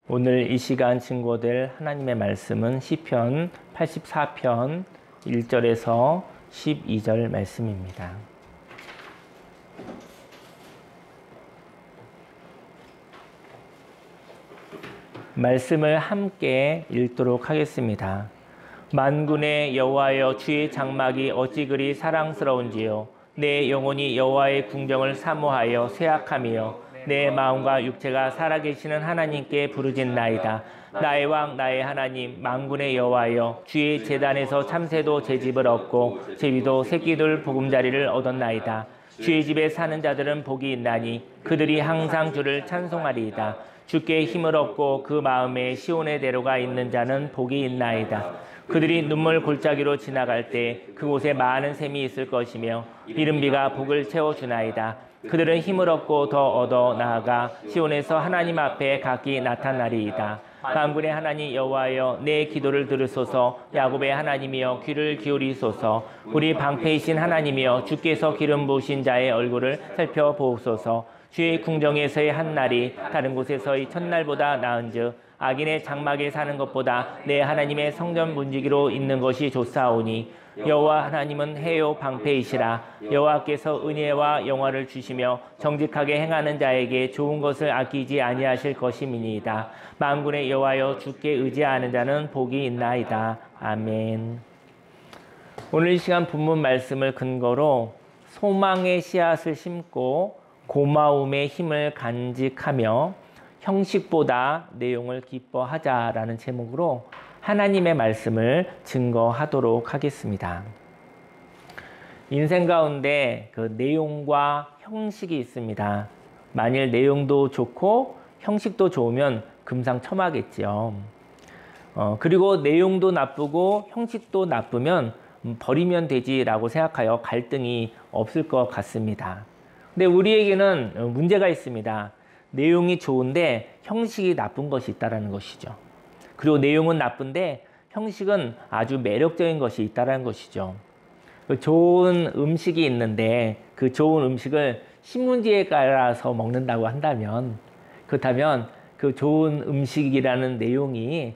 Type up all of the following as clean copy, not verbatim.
오늘 이 시간 증거될 하나님의 말씀은 시편 84편 1절에서 12절 말씀입니다. 말씀을 함께 읽도록 하겠습니다. 만군의 여호와여, 주의 장막이 어찌 그리 사랑스러운지요. 내 영혼이 여호와의 궁정을 사모하여 쇠약하며 내 마음과 육체가 살아계시는 하나님께 부르짖나이다. 나의 왕 나의 하나님 만군의 여호와여, 주의 제단에서 참새도 제 집을 얻고 제비도 새끼들 보금자리를 얻었나이다. 주의 집에 사는 자들은 복이 있나니 그들이 항상 주를 찬송하리이다. 주께 힘을 얻고 그 마음에 시온의 대로가 있는 자는 복이 있나이다. 그들이 눈물 골짜기로 지나갈 때 그곳에 많은 샘이 있을 것이며 비름비가 복을 채워주나이다. 그들은 힘을 얻고 더 얻어 나아가 시온에서 하나님 앞에 각기 나타나리이다. 만군의 하나님 여호와여, 내 기도를 들으소서. 야곱의 하나님이여, 귀를 기울이소서. 우리 방패이신 하나님이여, 주께서 기름 부으신 자의 얼굴을 살펴보소서. 주의 궁정에서의 한날이 다른 곳에서의 첫날보다 나은즉 악인의 장막에 사는 것보다 내 하나님의 성전 문지기로 있는 것이 좋사오니 여호와 하나님은 해요 방패이시라. 여호와께서 은혜와 영화를 주시며 정직하게 행하는 자에게 좋은 것을 아끼지 아니하실 것임이니이다. 만군의 여호와여, 주께 의지하는 자는 복이 있나이다. 아멘. 오늘 이 시간 본문 말씀을 근거로 소망의 씨앗을 심고 고마움의 힘을 간직하며 형식보다 내용을 기뻐하자라는 제목으로 하나님의 말씀을 증거하도록 하겠습니다. 인생 가운데 그 내용과 형식이 있습니다. 만일 내용도 좋고 형식도 좋으면 금상첨화겠죠. 그리고 내용도 나쁘고 형식도 나쁘면 버리면 되지라고 생각하여 갈등이 없을 것 같습니다. 근데 우리에게는 문제가 있습니다. 내용이 좋은데 형식이 나쁜 것이 있다는 것이죠. 그리고 내용은 나쁜데 형식은 아주 매력적인 것이 있다는 것이죠. 좋은 음식이 있는데 그 좋은 음식을 신문지에 깔아서 먹는다고 한다면, 그렇다면 그 좋은 음식이라는 내용이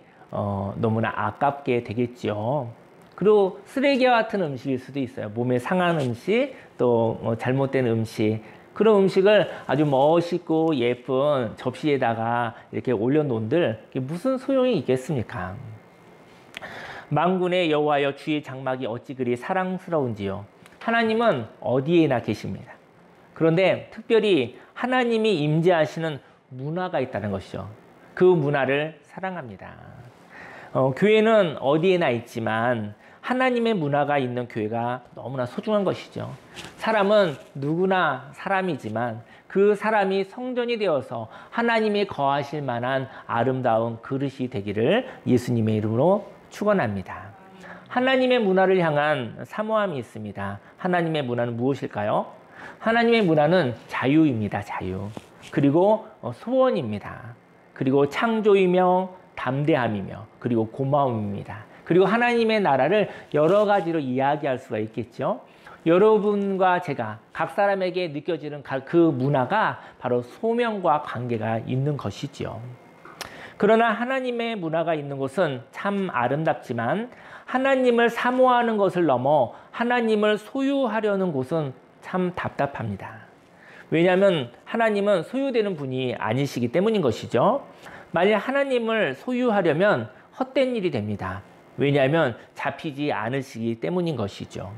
너무나 아깝게 되겠죠. 그리고 쓰레기와 같은 음식일 수도 있어요. 몸에 상한 음식, 또 잘못된 음식. 그런 음식을 아주 멋있고 예쁜 접시에다가 이렇게 올려놓은들 무슨 소용이 있겠습니까? 만군의 여호와여, 주의 장막이 어찌 그리 사랑스러운지요. 하나님은 어디에나 계십니다. 그런데 특별히 하나님이 임재하시는 문화가 있다는 것이죠. 그 문화를 사랑합니다. 교회는 어디에나 있지만 하나님의 문화가 있는 교회가 너무나 소중한 것이죠. 사람은 누구나 사람이지만 그 사람이 성전이 되어서 하나님이 거하실 만한 아름다운 그릇이 되기를 예수님의 이름으로 축원합니다. 하나님의 문화를 향한 사모함이 있습니다. 하나님의 문화는 무엇일까요? 하나님의 문화는 자유입니다. 자유. 그리고 소원입니다. 그리고 창조이며 담대함이며 그리고 고마움입니다. 그리고 하나님의 나라를 여러 가지로 이야기할 수가 있겠죠. 여러분과 제가 각 사람에게 느껴지는 그 문화가 바로 소명과 관계가 있는 것이지요. 그러나 하나님의 문화가 있는 곳은 참 아름답지만 하나님을 사모하는 것을 넘어 하나님을 소유하려는 곳은 참 답답합니다. 왜냐하면 하나님은 소유되는 분이 아니시기 때문인 것이죠. 만약 하나님을 소유하려면 헛된 일이 됩니다. 왜냐하면 잡히지 않으시기 때문인 것이죠.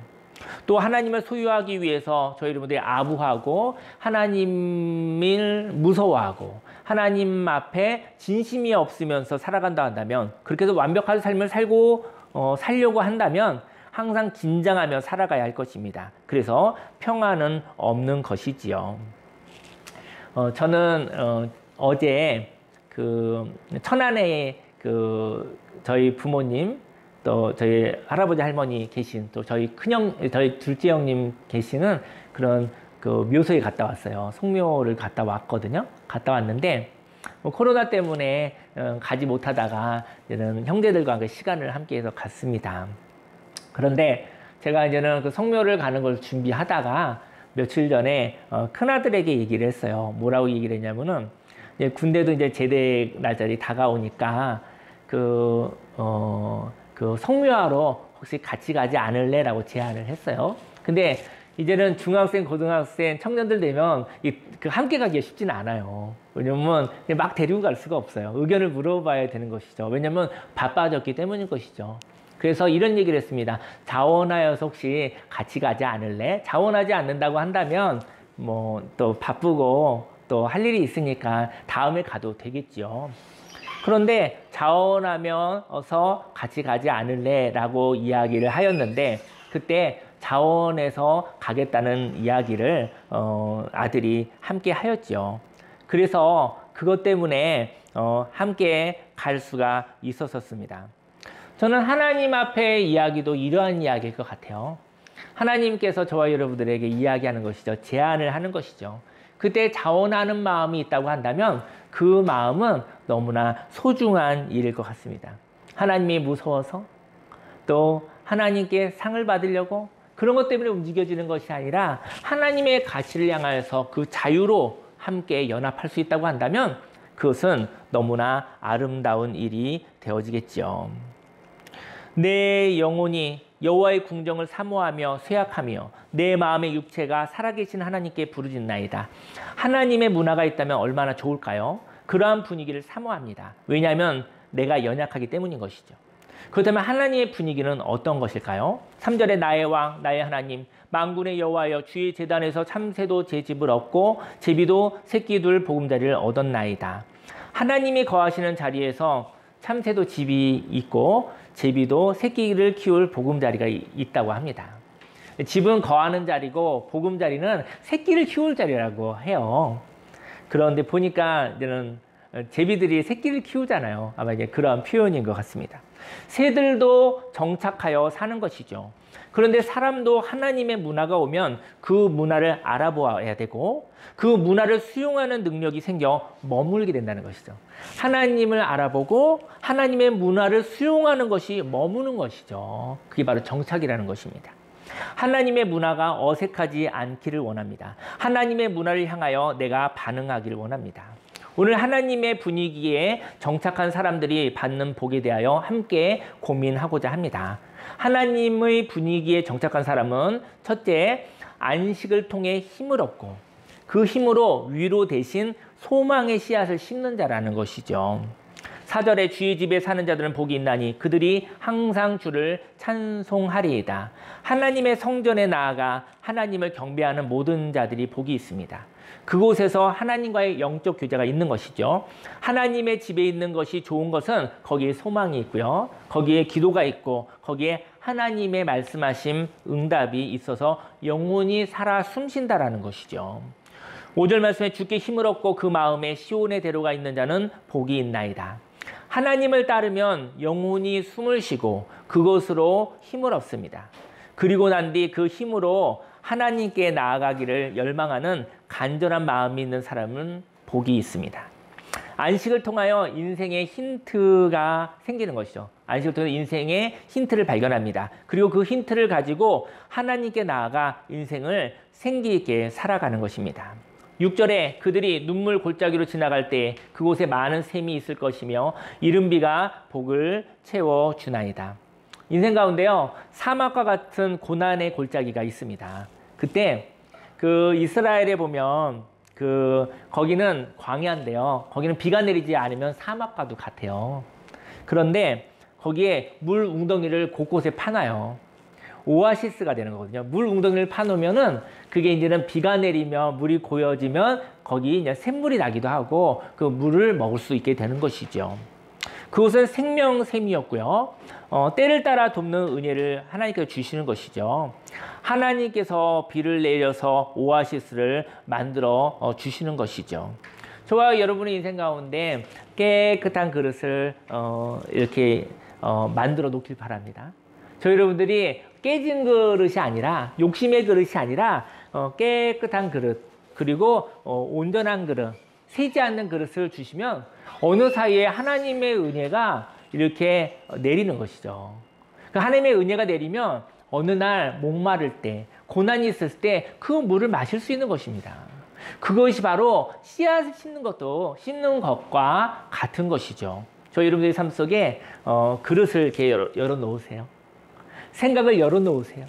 또 하나님을 소유하기 위해서 저희 여러분들이 아부하고 하나님을 무서워하고 하나님 앞에 진심이 없으면서 살아간다 한다면, 그렇게 해서 완벽한 삶을 살려고 한다면 항상 긴장하며 살아가야 할 것입니다. 그래서 평안은 없는 것이지요. 저는 어제 그 천안에 저희 부모님, 또 저희 할아버지 할머니 계신, 또 저희 둘째 형님 계시는 그런 그 묘소에 갔다 왔어요. 성묘를 갔다 왔거든요. 갔다 왔는데 코로나 때문에 가지 못하다가 이제는 형제들과 시간을 함께해서 갔습니다. 그런데 제가 이제는 그 성묘를 가는 걸 준비하다가 며칠 전에 큰아들에게 얘기를 했어요. 뭐라고 얘기를 했냐면은 이제 군대도 이제 제대 날짜리 다가오니까 그 성묘하러 혹시 같이 가지 않을래라고 제안을 했어요. 근데 이제는 중학생, 고등학생, 청년들 되면 그 함께 가기가 쉽지는 않아요. 왜냐면 막 데리고 갈 수가 없어요. 의견을 물어봐야 되는 것이죠. 왜냐면 바빠졌기 때문인 것이죠. 그래서 이런 얘기를 했습니다. 자원하여서 혹시 같이 가지 않을래? 자원하지 않는다고 한다면 뭐 또 바쁘고 또 할 일이 있으니까 다음에 가도 되겠죠. 그런데 자원하면서 같이 가지 않을래? 라고 이야기를 하였는데 그때 자원해서 가겠다는 이야기를 아들이 함께 하였죠. 그래서 그것 때문에 함께 갈 수가 있었습니다. 저는 하나님 앞의 이야기도 이러한 이야기일 것 같아요. 하나님께서 저와 여러분들에게 이야기하는 것이죠. 제안을 하는 것이죠. 그때 자원하는 마음이 있다고 한다면 그 마음은 너무나 소중한 일일 것 같습니다. 하나님이 무서워서 또 하나님께 상을 받으려고 그런 것 때문에 움직여지는 것이 아니라 하나님의 가치를 향하여서 그 자유로 함께 연합할 수 있다고 한다면 그것은 너무나 아름다운 일이 되어지겠죠. 내 영혼이 여호와의 궁정을 사모하며 쇠약하며 내 마음의 육체가 살아계신 하나님께 부르짖나이다. 하나님의 문화가 있다면 얼마나 좋을까요? 그러한 분위기를 사모합니다. 왜냐하면 내가 연약하기 때문인 것이죠. 그렇다면 하나님의 분위기는 어떤 것일까요? 3절에 나의 왕, 나의 하나님, 만군의 여호와여 주의 제단에서 참새도 제 집을 얻고 제비도 새끼 둘 보금자리를 얻었나이다. 하나님이 거하시는 자리에서 참새도 집이 있고 제비도 새끼를 키울 보금자리가 있다고 합니다. 집은 거하는 자리고 보금자리는 새끼를 키울 자리라고 해요. 그런데 보니까 이제는 제비들이 새끼를 키우잖아요. 아마 이제 그런 표현인 것 같습니다. 새들도 정착하여 사는 것이죠. 그런데 사람도 하나님의 문화가 오면 그 문화를 알아보아야 되고 그 문화를 수용하는 능력이 생겨 머물게 된다는 것이죠. 하나님을 알아보고 하나님의 문화를 수용하는 것이 머무는 것이죠. 그게 바로 정착이라는 것입니다. 하나님의 문화가 어색하지 않기를 원합니다. 하나님의 문화를 향하여 내가 반응하기를 원합니다. 오늘 하나님의 분위기에 정착한 사람들이 받는 복에 대하여 함께 고민하고자 합니다. 하나님의 분위기에 정착한 사람은 첫째, 안식을 통해 힘을 얻고 그 힘으로 위로 대신 소망의 씨앗을 심는 자라는 것이죠. 4절에 주의 집에 사는 자들은 복이 있나니 그들이 항상 주를 찬송하리이다. 하나님의 성전에 나아가 하나님을 경배하는 모든 자들이 복이 있습니다. 그곳에서 하나님과의 영적 교제가 있는 것이죠. 하나님의 집에 있는 것이 좋은 것은 거기에 소망이 있고요. 거기에 기도가 있고 거기에 하나님의 말씀하신 응답이 있어서 영혼이 살아 숨쉰다라는 것이죠. 5절 말씀에 주께 힘을 얻고 그 마음에 시온의 대로가 있는 자는 복이 있나이다. 하나님을 따르면 영혼이 숨을 쉬고 그것으로 힘을 얻습니다. 그리고 난 뒤 그 힘으로 하나님께 나아가기를 열망하는 간절한 마음이 있는 사람은 복이 있습니다. 안식을 통하여 인생의 힌트가 생기는 것이죠. 안식을 통해 인생의 힌트를 발견합니다. 그리고 그 힌트를 가지고 하나님께 나아가 인생을 생기 있게 살아가는 것입니다. 6절에 그들이 눈물 골짜기로 지나갈 때 그곳에 많은 샘이 있을 것이며 이른비가 복을 채워주나이다. 인생 가운데요, 사막과 같은 고난의 골짜기가 있습니다. 그때 그 이스라엘에 보면 거기는 광야인데요. 거기는 비가 내리지 않으면 사막과도 같아요. 그런데 거기에 물 웅덩이를 곳곳에 파놔요. 오아시스가 되는 거거든요. 물 웅덩이를 파놓으면은 그게 이제는 비가 내리면 물이 고여지면 거기 이제 샘물이 나기도 하고 그 물을 먹을 수 있게 되는 것이죠. 그것은 생명샘이었고요. 때를 따라 돕는 은혜를 하나님께서 주시는 것이죠. 하나님께서 비를 내려서 오아시스를 만들어 주시는 것이죠. 저와 여러분의 인생 가운데 깨끗한 그릇을 이렇게 만들어 놓길 바랍니다. 저희 여러분들이 깨진 그릇이 아니라 욕심의 그릇이 아니라 깨끗한 그릇 그리고 온전한 그릇 새지 않는 그릇을 주시면 어느 사이에 하나님의 은혜가 이렇게 내리는 것이죠. 그 하나님의 은혜가 내리면 어느 날 목마를 때, 고난이 있을 때 그 물을 마실 수 있는 것입니다. 그것이 바로 씨앗을 심는 것과 같은 것이죠. 저희 여러분들의 삶 속에 그릇을 이렇게 열어 놓으세요. 생각을 열어 놓으세요.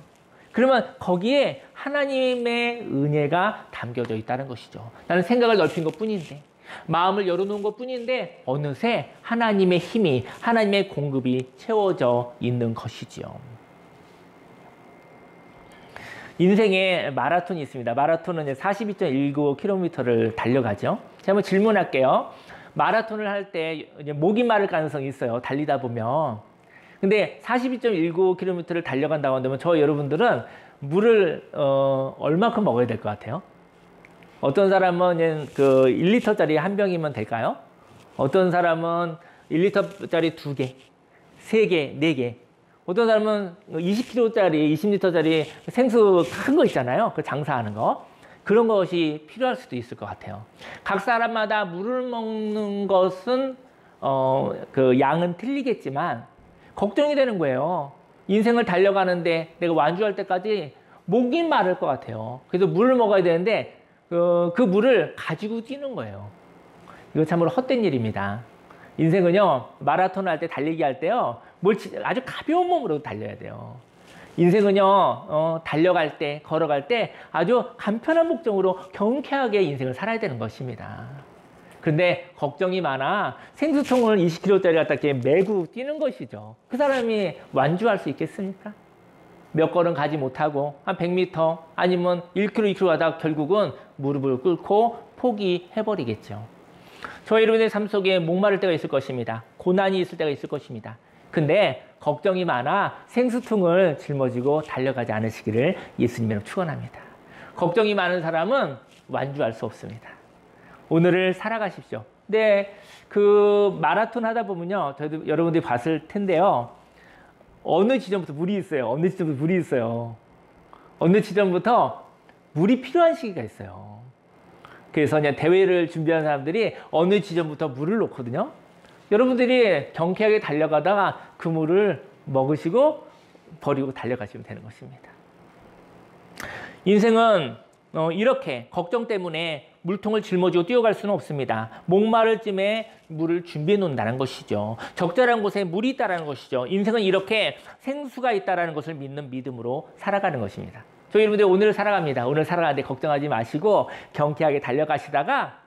그러면 거기에 하나님의 은혜가 담겨져 있다는 것이죠. 나는 생각을 넓힌 것 뿐인데, 마음을 열어놓은 것 뿐인데 어느새 하나님의 힘이, 하나님의 공급이 채워져 있는 것이지요. 인생에 마라톤이 있습니다. 마라톤은 42.19km를 달려가죠. 제가 한번 질문할게요. 마라톤을 할 때 목이 마를 가능성이 있어요. 달리다 보면. 근데 42.19km를 달려간다고 한다면 저 여러분들은 물을 얼마큼 먹어야 될 것 같아요? 어떤 사람은 그 1리터짜리 한 병이면 될까요? 어떤 사람은 1리터짜리 2개, 3개, 4개. 어떤 사람은 20kg짜리, 20리터짜리 생수 큰 거 있잖아요. 그 장사하는 거. 그런 것이 필요할 수도 있을 것 같아요. 각 사람마다 물을 먹는 것은 그 양은 틀리겠지만 걱정이 되는 거예요. 인생을 달려가는데 내가 완주할 때까지 목이 마를 것 같아요. 그래서 물을 먹어야 되는데 그 물을 가지고 뛰는 거예요. 이거 참으로 헛된 일입니다. 인생은요, 마라톤 할 때, 달리기 할 때요, 아주 가벼운 몸으로 달려야 돼요. 인생은요, 달려갈 때, 걸어갈 때 아주 간편한 목적으로 경쾌하게 인생을 살아야 되는 것입니다. 그런데 걱정이 많아 생수통을 20kg짜리 갖다 이렇게 메고 뛰는 것이죠. 그 사람이 완주할 수 있겠습니까? 몇 걸음 가지 못하고 한 100m 아니면 1km, 2km 가다가 결국은 무릎을 꿇고 포기해버리겠죠. 저희 여러분의 삶 속에 목마를 때가 있을 것입니다. 고난이 있을 때가 있을 것입니다. 근데 걱정이 많아 생수통을 짊어지고 달려가지 않으시기를 예수님으로 축원합니다. 걱정이 많은 사람은 완주할 수 없습니다. 오늘을 살아가십시오. 근데 그 마라톤 하다 보면요, 저도 여러분들이 봤을 텐데요, 어느 지점부터 물이 있어요. 어느 지점부터 물이 있어요. 어느 지점부터 물이 필요한 시기가 있어요. 그래서 그냥 대회를 준비하는 사람들이 어느 지점부터 물을 놓거든요. 여러분들이 경쾌하게 달려가다가 그 물을 먹으시고 버리고 달려가시면 되는 것입니다. 인생은 이렇게 걱정 때문에 물통을 짊어지고 뛰어갈 수는 없습니다. 목마를 쯤에 물을 준비해 놓는다는 것이죠. 적절한 곳에 물이 있다는 것이죠. 인생은 이렇게 생수가 있다는 것을 믿는 믿음으로 살아가는 것입니다. 저희 여러분들 오늘 살아갑니다. 오늘 살아가는데 걱정하지 마시고 경쾌하게 달려가시다가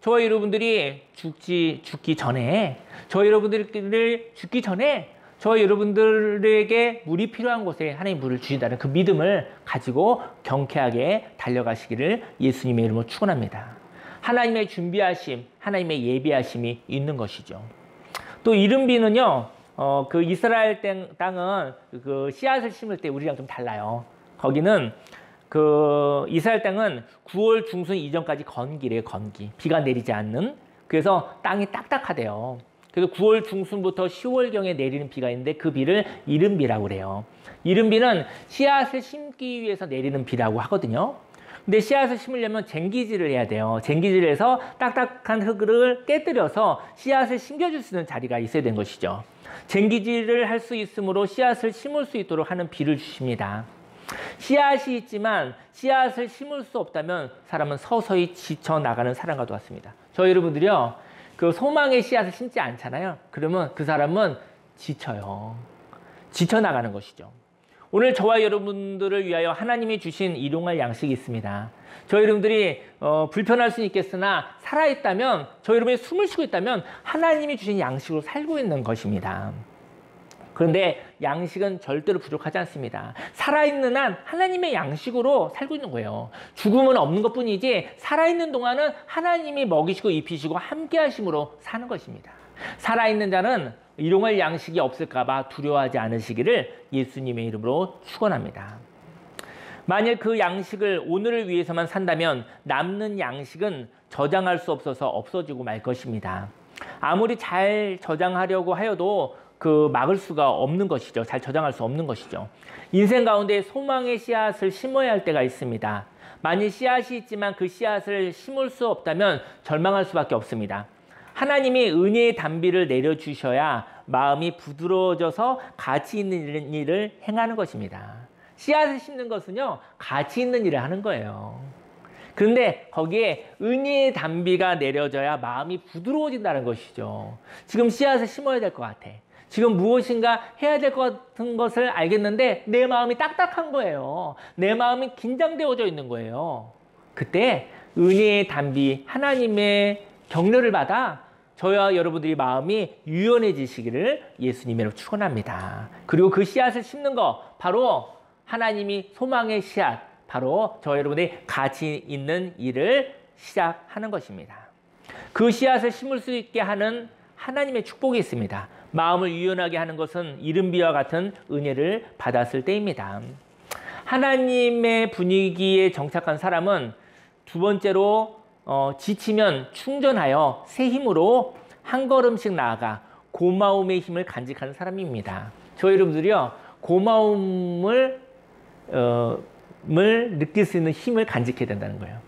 저희 여러분들이 죽기 전에, 저희 여러분들이 죽기 전에 저희 여러분들에게 물이 필요한 곳에 하나님 물을 주신다는 그 믿음을 가지고 경쾌하게 달려가시기를 예수님의 이름으로 축원합니다. 하나님의 준비하심, 하나님의 예비하심이 있는 것이죠. 또 이른비는요, 그 이스라엘 땅은 그 씨앗을 심을 때 우리랑 좀 달라요. 거기는 그 이스라엘 땅은 9월 중순 이전까지 건기래요, 건기. 비가 내리지 않는. 그래서 땅이 딱딱하대요. 그래서 9월 중순부터 10월경에 내리는 비가 있는데 그 비를 이른비라고 그래요. 이른비는 씨앗을 심기 위해서 내리는 비라고 하거든요. 근데 씨앗을 심으려면 쟁기질을 해야 돼요. 쟁기질을 해서 딱딱한 흙을 깨뜨려서 씨앗을 심겨줄 수 있는 자리가 있어야 되는 것이죠. 쟁기질을 할 수 있으므로 씨앗을 심을 수 있도록 하는 비를 주십니다. 씨앗이 있지만 씨앗을 심을 수 없다면 사람은 서서히 지쳐나가는 사람과 같습니다. 저희 여러분들이요, 그 소망의 씨앗을 심지 않잖아요. 그러면 그 사람은 지쳐요. 지쳐나가는 것이죠. 오늘 저와 여러분들을 위하여 하나님이 주신 일용할 양식이 있습니다. 저희 여러분들이 불편할 수는 있겠으나 살아있다면, 저희 여러분이 숨을 쉬고 있다면 하나님이 주신 양식으로 살고 있는 것입니다. 그런데 양식은 절대로 부족하지 않습니다. 살아있는 한 하나님의 양식으로 살고 있는 거예요. 죽음은 없는 것뿐이지 살아있는 동안은 하나님이 먹이시고 입히시고 함께 하심으로 사는 것입니다. 살아있는 자는 일용할 양식이 없을까 봐 두려워하지 않으시기를 예수님의 이름으로 축원합니다. 만일 그 양식을 오늘을 위해서만 산다면 남는 양식은 저장할 수 없어서 없어지고 말 것입니다. 아무리 잘 저장하려고 하여도 그 막을 수가 없는 것이죠. 잘 저장할 수 없는 것이죠. 인생 가운데 소망의 씨앗을 심어야 할 때가 있습니다. 만일 씨앗이 있지만 그 씨앗을 심을 수 없다면 절망할 수밖에 없습니다. 하나님이 은혜의 단비를 내려주셔야 마음이 부드러워져서 가치 있는 일을 행하는 것입니다. 씨앗을 심는 것은요, 가치 있는 일을 하는 거예요. 그런데 거기에 은혜의 단비가 내려져야 마음이 부드러워진다는 것이죠. 지금 씨앗을 심어야 될 것 같아. 지금 무엇인가 해야 될 것 같은 것을 알겠는데 내 마음이 딱딱한 거예요. 내 마음이 긴장되어져 있는 거예요. 그때 은혜의 단비, 하나님의 격려를 받아 저와 여러분들이 마음이 유연해지시기를 예수님으로 축원합니다. 그리고 그 씨앗을 심는 거 바로 하나님이 소망의 씨앗, 바로 저와 여러분들이 가치 있는 일을 시작하는 것입니다. 그 씨앗을 심을 수 있게 하는 하나님의 축복이 있습니다. 마음을 유연하게 하는 것은 이른비와 같은 은혜를 받았을 때입니다. 하나님의 분위기에 정착한 사람은 두 번째로 지치면 충전하여 새 힘으로 한 걸음씩 나아가 고마움의 힘을 간직하는 사람입니다. 저희 여러분들이요, 고마움을 느낄 수 있는 힘을 간직해야 된다는 거예요.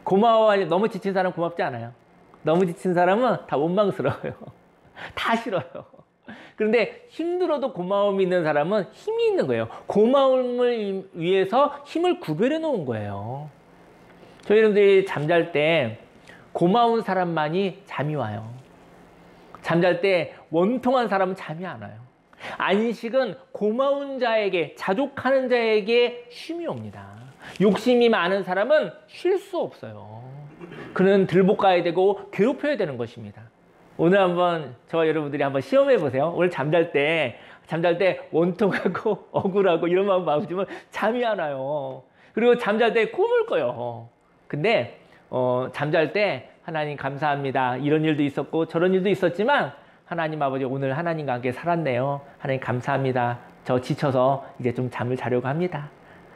고마워하니 너무 지친 사람 고맙지 않아요. 너무 지친 사람은 다 원망스러워요. 다 싫어요. 그런데 힘들어도 고마움이 있는 사람은 힘이 있는 거예요. 고마움을 위해서 힘을 구별해 놓은 거예요. 저희 여러분들이 잠잘 때 고마운 사람만이 잠이 와요. 잠잘 때 원통한 사람은 잠이 안 와요. 안식은 고마운 자에게, 자족하는 자에게 쉼이 옵니다. 욕심이 많은 사람은 쉴 수 없어요. 그는 들볶아야 되고 괴롭혀야 되는 것입니다. 오늘 한번 저와 여러분들이 한번 시험해 보세요. 오늘 잠잘 때 원통하고 억울하고 이런 마음 주면 잠이 안 와요. 그리고 잠잘 때 꿈을 꿔요. 근데 잠잘 때 하나님 감사합니다. 이런 일도 있었고 저런 일도 있었지만 하나님 아버지 오늘 하나님과 함께 살았네요. 하나님 감사합니다. 저 지쳐서 이제 좀 잠을 자려고 합니다.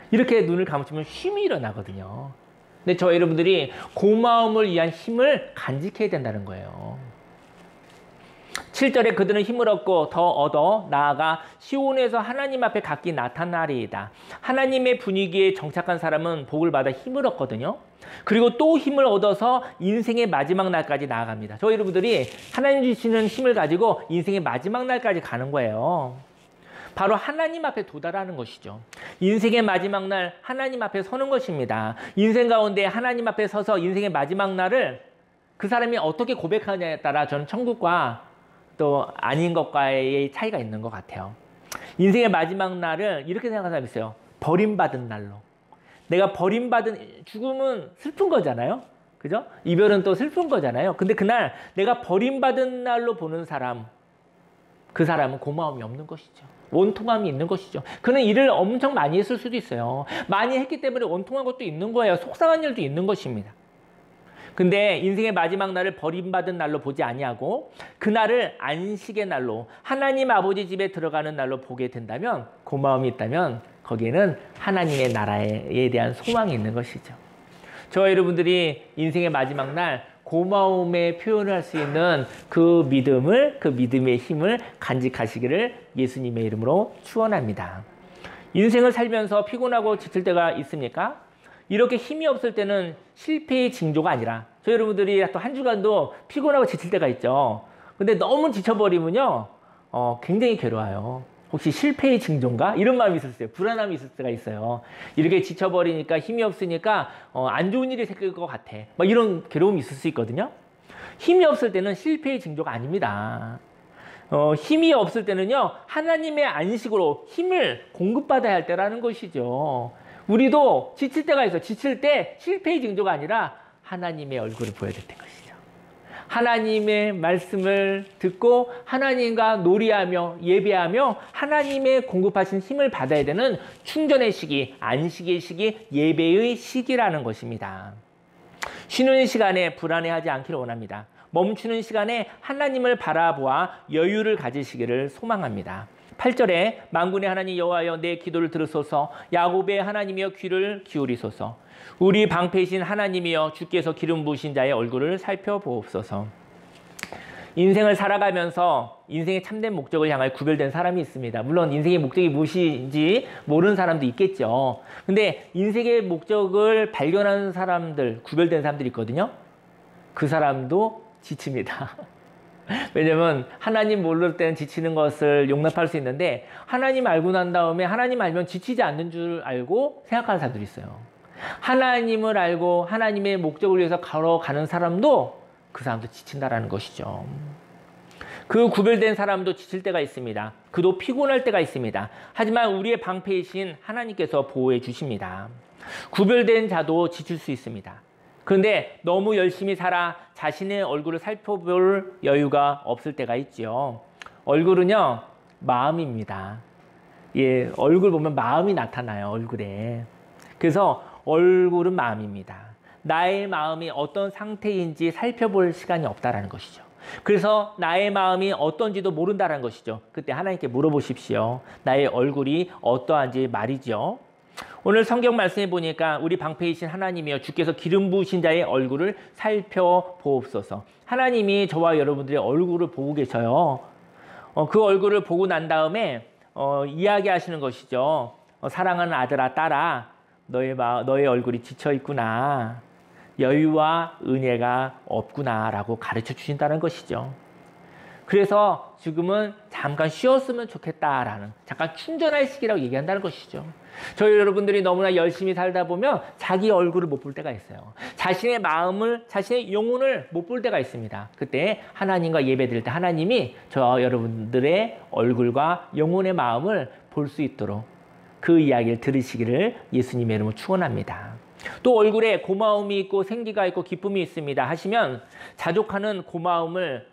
이렇게 눈을 감으시면 쉼이 일어나거든요. 근데 저 여러분들이 고마움을 위한 힘을 간직해야 된다는 거예요. 7절에 그들은 힘을 얻고 더 얻어 나아가 시온에서 하나님 앞에 각기 나타나리이다. 하나님의 분위기에 정착한 사람은 복을 받아 힘을 얻거든요. 그리고 또 힘을 얻어서 인생의 마지막 날까지 나아갑니다. 저희 여러분들이 하나님 주시는 힘을 가지고 인생의 마지막 날까지 가는 거예요. 바로 하나님 앞에 도달하는 것이죠. 인생의 마지막 날 하나님 앞에 서는 것입니다. 인생 가운데 하나님 앞에 서서 인생의 마지막 날을 그 사람이 어떻게 고백하냐에 따라 저는 천국과 또 아닌 것과의 차이가 있는 것 같아요. 인생의 마지막 날을 이렇게 생각하는 사람이 있어요. 버림받은 날로. 내가 버림받은, 죽음은 슬픈 거잖아요. 그죠? 이별은 또 슬픈 거잖아요. 근데 그날 내가 버림받은 날로 보는 사람, 그 사람은 고마움이 없는 것이죠. 원통함이 있는 것이죠. 그는 일을 엄청 많이 했을 수도 있어요. 많이 했기 때문에 원통한 것도 있는 거예요. 속상한 일도 있는 것입니다. 근데 인생의 마지막 날을 버림받은 날로 보지 아니하고 그날을 안식의 날로 하나님 아버지 집에 들어가는 날로 보게 된다면, 고마움이 있다면 거기에는 하나님의 나라에 대한 소망이 있는 것이죠. 저와 여러분들이 인생의 마지막 날 고마움의 표현을 할 수 있는 그 믿음의 힘을 간직하시기를 예수님의 이름으로 축원합니다. 인생을 살면서 피곤하고 지칠 때가 있습니까? 이렇게 힘이 없을 때는 실패의 징조가 아니라, 저희 여러분들이 또 한 주간도 피곤하고 지칠 때가 있죠. 근데 너무 지쳐버리면요, 굉장히 괴로워요. 혹시 실패의 징조인가? 이런 마음이 있을 수 있어요. 불안함이 있을 때가 있어요. 이렇게 지쳐버리니까 힘이 없으니까 안 좋은 일이 생길 것 같아. 막 이런 괴로움이 있을 수 있거든요. 힘이 없을 때는 실패의 징조가 아닙니다. 힘이 없을 때는요, 하나님의 안식으로 힘을 공급받아야 할 때라는 것이죠. 우리도 지칠 때가 있어요. 지칠 때 실패의 징조가 아니라 하나님의 얼굴을 보여야 될 것이죠. 하나님의 말씀을 듣고 하나님과 놀이하며 예배하며 하나님의 공급하신 힘을 받아야 되는 충전의 시기, 안식의 시기, 예배의 시기라는 것입니다. 쉬는 시간에 불안해하지 않기를 원합니다. 멈추는 시간에 하나님을 바라보아 여유를 가지시기를 소망합니다. 8절에 만군의 하나님 여호와여 내 기도를 들으소서, 야곱의 하나님이여 귀를 기울이소서. 우리 방패이신 하나님이여 주께서 기름 부으신 자의 얼굴을 살펴보옵소서. 인생을 살아가면서 인생의 참된 목적을 향할 구별된 사람이 있습니다. 물론 인생의 목적이 무엇인지 모르는 사람도 있겠죠. 근데 인생의 목적을 발견하는 사람들, 구별된 사람들이 있거든요. 그 사람도 지칩니다. 왜냐면 하나님 모를 때는 지치는 것을 용납할 수 있는데 하나님 알고 난 다음에 하나님 알면 지치지 않는 줄 알고 생각하는 사람들이 있어요. 하나님을 알고 하나님의 목적을 위해서 걸어가는 사람도 그 사람도 지친다라는 것이죠. 그 구별된 사람도 지칠 때가 있습니다. 그도 피곤할 때가 있습니다. 하지만 우리의 방패이신 하나님께서 보호해 주십니다. 구별된 자도 지칠 수 있습니다. 그런데 너무 열심히 살아 자신의 얼굴을 살펴볼 여유가 없을 때가 있죠. 얼굴은요, 마음입니다. 예, 얼굴 보면 마음이 나타나요, 얼굴에. 그래서 얼굴은 마음입니다. 나의 마음이 어떤 상태인지 살펴볼 시간이 없다라는 것이죠. 그래서 나의 마음이 어떤지도 모른다는 것이죠. 그때 하나님께 물어보십시오. 나의 얼굴이 어떠한지 말이죠. 오늘 성경 말씀해 보니까 우리 방패이신 하나님이여 주께서 기름 부으신 자의 얼굴을 살펴보옵소서. 하나님이 저와 여러분들의 얼굴을 보고 계셔요. 그 얼굴을 보고 난 다음에 이야기하시는 것이죠. 사랑하는 아들아 딸아 너의 얼굴이 지쳐 있구나. 여유와 은혜가 없구나 라고 가르쳐 주신다는 것이죠. 그래서 지금은 잠깐 쉬었으면 좋겠다라는 잠깐 충전할 시기라고 얘기한다는 것이죠. 저희 여러분들이 너무나 열심히 살다 보면 자기 얼굴을 못 볼 때가 있어요. 자신의 마음을, 자신의 영혼을 못 볼 때가 있습니다. 그때 하나님과 예배드릴 때 하나님이 저와 여러분들의 얼굴과 영혼의 마음을 볼 수 있도록 그 이야기를 들으시기를 예수님의 이름으로 축원합니다. 또 얼굴에 고마움이 있고 생기가 있고 기쁨이 있습니다 하시면 자족하는 고마움을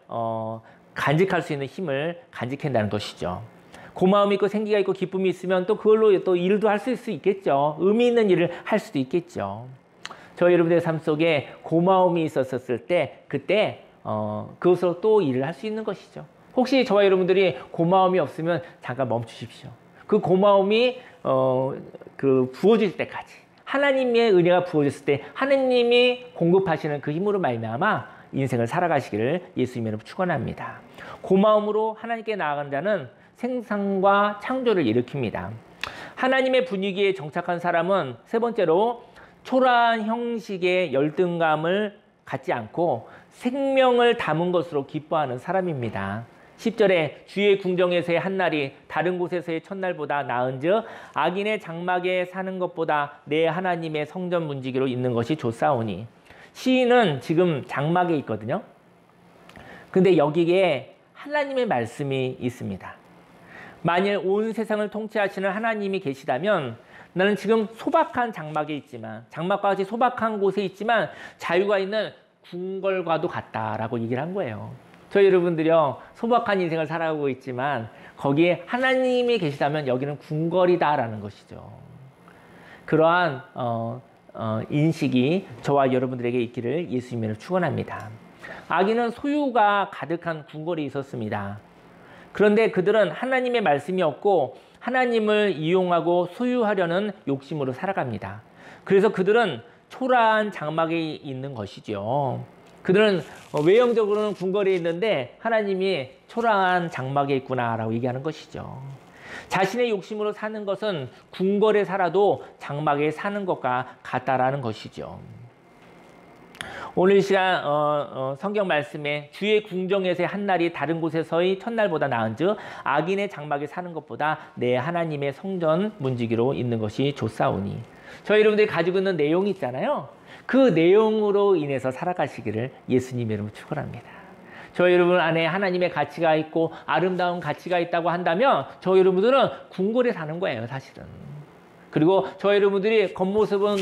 간직할 수 있는 힘을 간직한다는 것이죠. 고마움이 있고 생기가 있고 기쁨이 있으면 또 그걸로 또 일도 할 수 있겠죠. 의미 있는 일을 할 수도 있겠죠. 저희 여러분들의 삶 속에 고마움이 있었을 때 그때 그것으로 또 일을 할 수 있는 것이죠. 혹시 저와 여러분들이 고마움이 없으면 잠깐 멈추십시오. 그 고마움이 부어질 때까지 하나님의 은혜가 부어졌을 때 하나님이 공급하시는 그 힘으로 말미암아 인생을 살아가시기를 예수님의 이름으로 축원합니다. 고마움으로 하나님께 나아가는 자는 생산과 창조를 일으킵니다. 하나님의 분위기에 정착한 사람은 세 번째로 초라한 형식의 열등감을 갖지 않고 생명을 담은 것으로 기뻐하는 사람입니다. 10절에 주의 궁정에서의 한날이 다른 곳에서의 첫날보다 나은즉 악인의 장막에 사는 것보다 내 하나님의 성전 문지기로 있는 것이 좋사오니. 시인은 지금 장막에 있거든요. 근데 여기에 하나님의 말씀이 있습니다. 만일 온 세상을 통치하시는 하나님이 계시다면 나는 지금 소박한 장막에 있지만 장막과 같이 소박한 곳에 있지만 자유가 있는 궁궐과도 같다라고 얘기를 한 거예요. 저희 여러분들이요 소박한 인생을 살아가고 있지만 거기에 하나님이 계시다면 여기는 궁궐이다라는 것이죠. 그러한 인식이 저와 여러분들에게 있기를 예수님으로 축원합니다. 악인은 소유가 가득한 궁궐이 있었습니다. 그런데 그들은 하나님의 말씀이 없고 하나님을 이용하고 소유하려는 욕심으로 살아갑니다. 그래서 그들은 초라한 장막에 있는 것이죠. 그들은 외형적으로는 궁궐에 있는데 하나님이 초라한 장막에 있구나라고 얘기하는 것이죠. 자신의 욕심으로 사는 것은 궁궐에 살아도 장막에 사는 것과 같다라는 것이죠. 오늘 시간 성경 말씀에 주의 궁정에서의 한날이 다른 곳에서의 첫날보다 나은즉 악인의 장막에 사는 것보다 내 하나님의 성전 문지기로 있는 것이 좋사오니. 저희 여러분들이 가지고 있는 내용이 있잖아요. 그 내용으로 인해서 살아가시기를 예수님의 이름으로 축원합니다. 저희 여러분 안에 하나님의 가치가 있고 아름다운 가치가 있다고 한다면 저희 여러분들은 궁궐에 사는 거예요, 사실은. 그리고 저희 여러분들이 겉모습은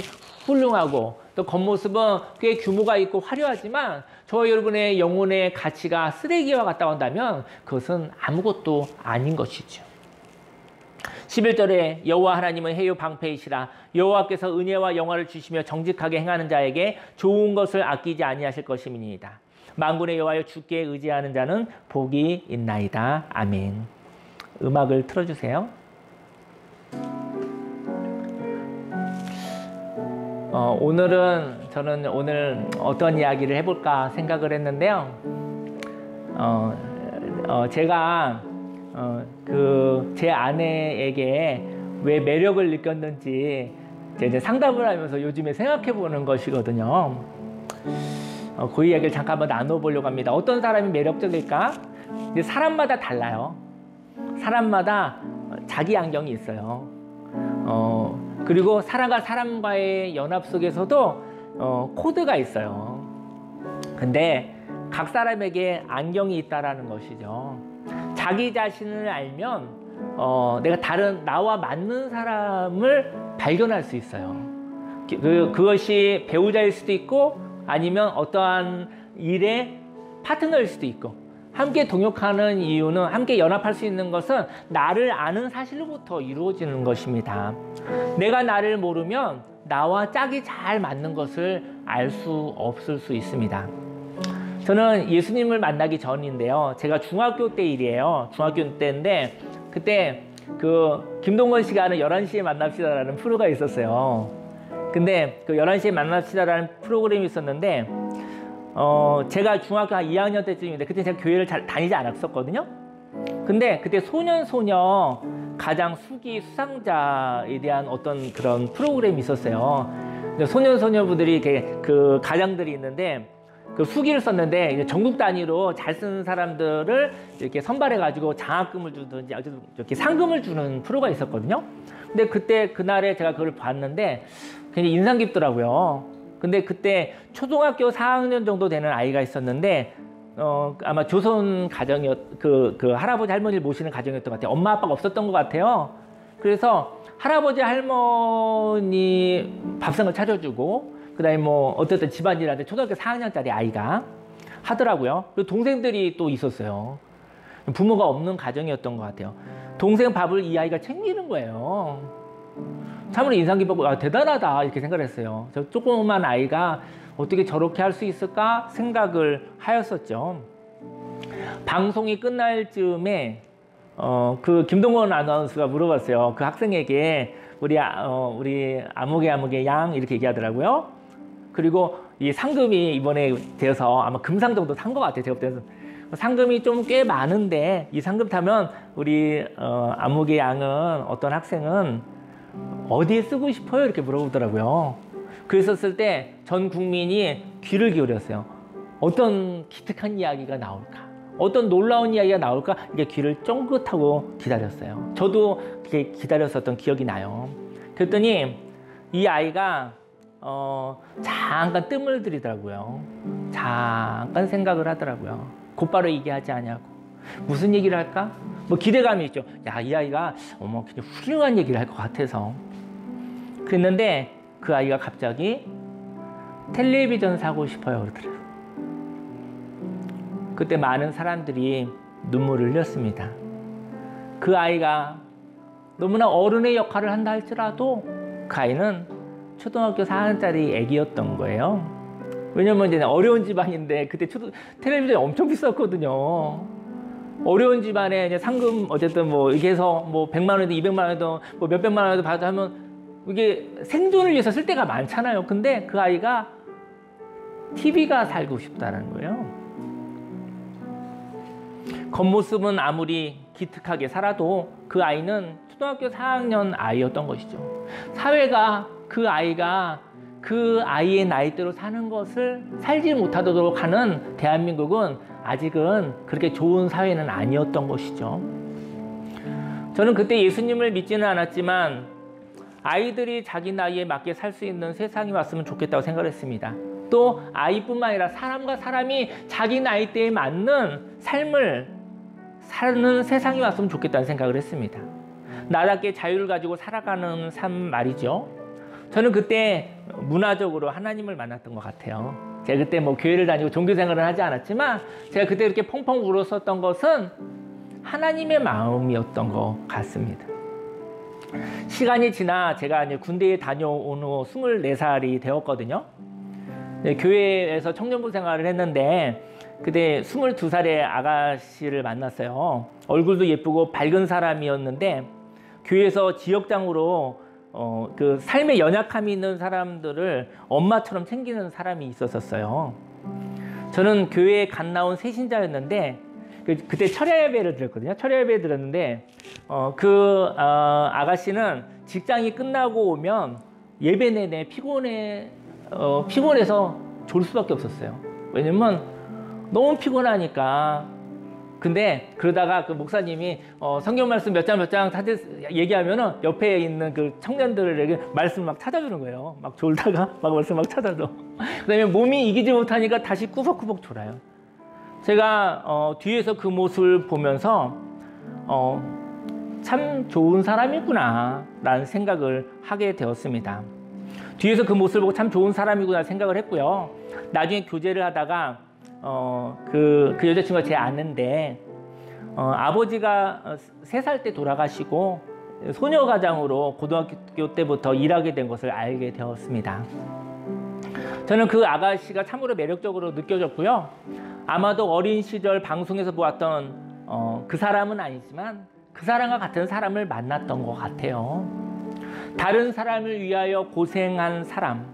훌륭하고 또 겉모습은 꽤 규모가 있고 화려하지만 저희 여러분의 영혼의 가치가 쓰레기와 같다고 한다면 그것은 아무것도 아닌 것이죠. 11절에 여호와 하나님은 해요 방패이시라. 여호와께서 은혜와 영화를 주시며 정직하게 행하는 자에게 좋은 것을 아끼지 아니하실 것임이니이다. 만군의 여호와여 주께 의지하는 자는 복이 있나이다. 아멘. 음악을 틀어주세요. 저는 오늘 어떤 이야기를 해볼까 생각을 했는데요. 제가 제 아내에게 왜 매력을 느꼈는지 이제 상담을 하면서 요즘에 생각해 보는 것이거든요. 그 이야기를 잠깐 한번 나눠보려고 합니다. 어떤 사람이 매력적일까? 근데 사람마다 달라요. 사람마다 자기 안경이 있어요. 그리고 사람과 사람과의 연합 속에서도 코드가 있어요. 근데 각 사람에게 안경이 있다라는 것이죠. 자기 자신을 알면 내가 다른 나와 맞는 사람을 발견할 수 있어요. 그것이 배우자일 수도 있고 아니면 어떠한 일의 파트너일 수도 있고, 함께 동역하는 이유는, 함께 연합할 수 있는 것은 나를 아는 사실로부터 이루어지는 것입니다. 내가 나를 모르면 나와 짝이 잘 맞는 것을 알 수 없을 수 있습니다. 저는 예수님을 만나기 전인데요. 제가 중학교 때 일이에요. 중학교 때인데 그때 그 김동건 씨가 하는 11시에 만납시다라는 프로가 있었어요. 근데 그 11시에 만납시다라는 프로그램이 있었는데 제가 중학교 한 2학년 때쯤인데 그때 제가 교회를 잘 다니지 않았었거든요. 근데 그때 소년소녀 가장 수기 수상자에 대한 어떤 그런 프로그램이 있었어요. 소년소녀분들이 이렇게 그 가장들이 있는데 그 수기를 썼는데 이제 전국 단위로 잘 쓰는 사람들을 이렇게 선발해가지고 장학금을 주든지 이렇게 상금을 주는 프로가 있었거든요. 근데 그때 그날에 제가 그걸 봤는데 굉장히 인상 깊더라고요. 근데 그때 초등학교 4학년 정도 되는 아이가 있었는데 아마 조선 가정이었 그 할아버지 할머니를 모시는 가정이었던 것 같아요. 엄마 아빠가 없었던 것 같아요. 그래서 할아버지 할머니 밥상을 차려주고 그다음에 뭐 어쨌든 집안일한테 초등학교 4학년짜리 아이가 하더라고요. 그리고 동생들이 또 있었어요. 부모가 없는 가정이었던 것 같아요. 동생 밥을 이 아이가 챙기는 거예요. 참으로 인상 깊었고 대단하다 이렇게 생각을 했어요. 저 조그만 아이가 어떻게 저렇게 할 수 있을까 생각을 하였었죠. 방송이 끝날 즈음에 그 김동건 아나운서가 물어봤어요. 그 학생에게 우리 아무개 양 이렇게 얘기하더라고요. 그리고 이 상금이 이번에 되어서 아마 금상 정도 탄 것 같아요. 제가 볼 때는 상금이 좀 꽤 많은데 이 상금 타면 우리 아무개 양은 어떤 학생은 어디에 쓰고 싶어요? 이렇게 물어보더라고요. 그랬었을 때 전 국민이 귀를 기울였어요. 어떤 기특한 이야기가 나올까? 어떤 놀라운 이야기가 나올까? 이게 귀를 쫑긋하고 기다렸어요. 저도 그렇게 기다렸었던 기억이 나요. 그랬더니 이 아이가 잠깐 뜸을 들이더라고요. 잠깐 생각을 하더라고요. 곧바로 얘기하지 않냐고. 무슨 얘기를 할까? 뭐 기대감이 있죠. 야, 이 아이가 굉장히 훌륭한 얘기를 할 것 같아서. 그랬는데 그 아이가 갑자기 텔레비전 사고 싶어요 그러더라고요. 그때 많은 사람들이 눈물을 흘렸습니다. 그 아이가 너무나 어른의 역할을 한다 할지라도 그 아이는 초등학교 4학년짜리 애기였던 거예요. 왜냐면 이제 어려운 집안인데 그때 텔레비전이 엄청 비쌌거든요. 어려운 집안에 이제 상금 어쨌든 뭐 이게 해서 뭐 100만 원이든 200만 원이든 뭐 몇백만 원이든 받아 하면 이게 생존을 위해서 쓸 때가 많잖아요. 근데 그 아이가 TV가 살고 싶다는 거예요. 겉모습은 아무리 기특하게 살아도 그 아이는 초등학교 4학년 아이였던 것이죠. 사회가 그 아이가 그 아이의 나이대로 사는 것을 살지 못하도록 하는 대한민국은 아직은 그렇게 좋은 사회는 아니었던 것이죠. 저는 그때 예수님을 믿지는 않았지만 아이들이 자기 나이에 맞게 살 수 있는 세상이 왔으면 좋겠다고 생각했습니다. 또 아이뿐만 아니라 사람과 사람이 자기 나이대에 맞는 삶을 사는 세상이 왔으면 좋겠다는 생각을 했습니다. 나답게 자유를 가지고 살아가는 삶 말이죠. 저는 그때 문화적으로 하나님을 만났던 것 같아요. 제가 그때 뭐 교회를 다니고 종교생활을 하지 않았지만 제가 그때 이렇게 펑펑 울었었던 것은 하나님의 마음이었던 것 같습니다. 시간이 지나 제가 이제 군대에 다녀온 후 24살이 되었거든요. 네, 교회에서 청년부 생활을 했는데 그때 22살의 아가씨를 만났어요. 얼굴도 예쁘고 밝은 사람이었는데 교회에서 지역장으로 그 삶의 연약함이 있는 사람들을 엄마처럼 챙기는 사람이 있었어요. 저는 교회에 갓 나온 새신자였는데 그때 철야 예배를 드렸거든요. 철야 예배 드렸는데 아가씨는 직장이 끝나고 오면 예배 내내 피곤해서 졸 수밖에 없었어요. 왜냐면 너무 피곤하니까. 근데 그러다가 그 목사님이 성경 말씀 몇 장 얘기하면은 옆에 있는 그 청년들에게 말씀 막 찾아주는 거예요. 막 졸다가 막 말씀 막 찾아줘. 그다음에 몸이 이기지 못하니까 다시 꾸벅꾸벅 졸아요. 제가 뒤에서 그 모습을 보면서 참 좋은 사람이구나 라는 생각을 하게 되었습니다. 뒤에서 그 모습을 보고 참 좋은 사람이구나 생각을 했고요. 나중에 교제를 하다가 그 여자친구가 제 아는데 아버지가 3살 때 돌아가시고 소녀가장으로 고등학교 때부터 일하게 된 것을 알게 되었습니다. 저는 그 아가씨가 참으로 매력적으로 느껴졌고요. 아마도 어린 시절 방송에서 보았던 그 사람은 아니지만 그 사람과 같은 사람을 만났던 것 같아요. 다른 사람을 위하여 고생한 사람,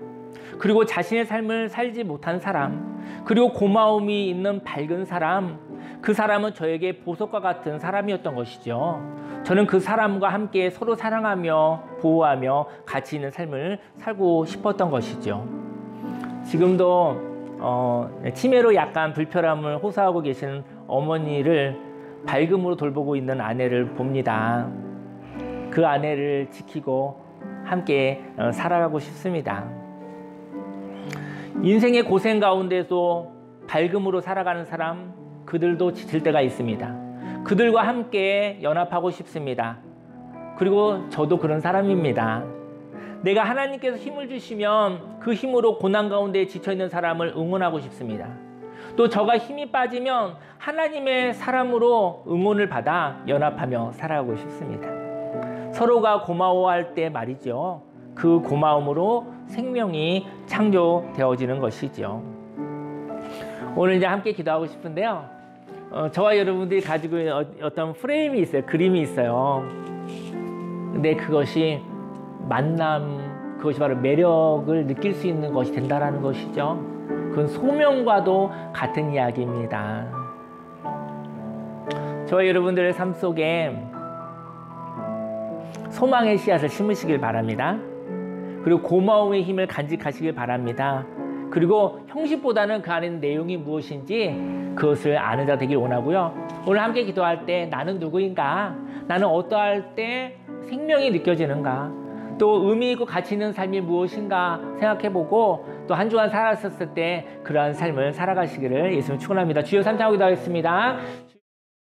그리고 자신의 삶을 살지 못한 사람, 그리고 고마움이 있는 밝은 사람, 그 사람은 저에게 보석과 같은 사람이었던 것이죠. 저는 그 사람과 함께 서로 사랑하며 보호하며 가치 있는 삶을 살고 싶었던 것이죠. 지금도 치매로 약간 불편함을 호소하고 계시는 어머니를 밝음으로 돌보고 있는 아내를 봅니다. 그 아내를 지키고 함께 살아가고 싶습니다. 인생의 고생 가운데서 밝음으로 살아가는 사람, 그들도 지칠 때가 있습니다. 그들과 함께 연합하고 싶습니다. 그리고 저도 그런 사람입니다. 내가 하나님께서 힘을 주시면 그 힘으로 고난 가운데 지쳐있는 사람을 응원하고 싶습니다. 또 저가 힘이 빠지면 하나님의 사람으로 응원을 받아 연합하며 살아가고 싶습니다. 서로가 고마워할 때 말이죠. 그 고마움으로 생명이 창조되어지는 것이죠. 오늘 이제 함께 기도하고 싶은데요. 저와 여러분들이 가지고 있는 어떤 프레임이 있어요. 그림이 있어요. 근데 그것이 만남, 그것이 바로 매력을 느낄 수 있는 것이 된다는 것이죠. 그건 소명과도 같은 이야기입니다. 저와 여러분들의 삶 속에 소망의 씨앗을 심으시길 바랍니다. 그리고 고마움의 힘을 간직하시길 바랍니다. 그리고 형식보다는 그 안에 있는 내용이 무엇인지 그것을 아는 자 되길 원하고요. 오늘 함께 기도할 때 나는 누구인가? 나는 어떠할 때 생명이 느껴지는가? 또 의미 있고 가치 있는 삶이 무엇인가 생각해보고 또 한 주간 살았을 때 그러한 삶을 살아가시기를 예수님 축원합니다. 주여 3장 기도하겠습니다.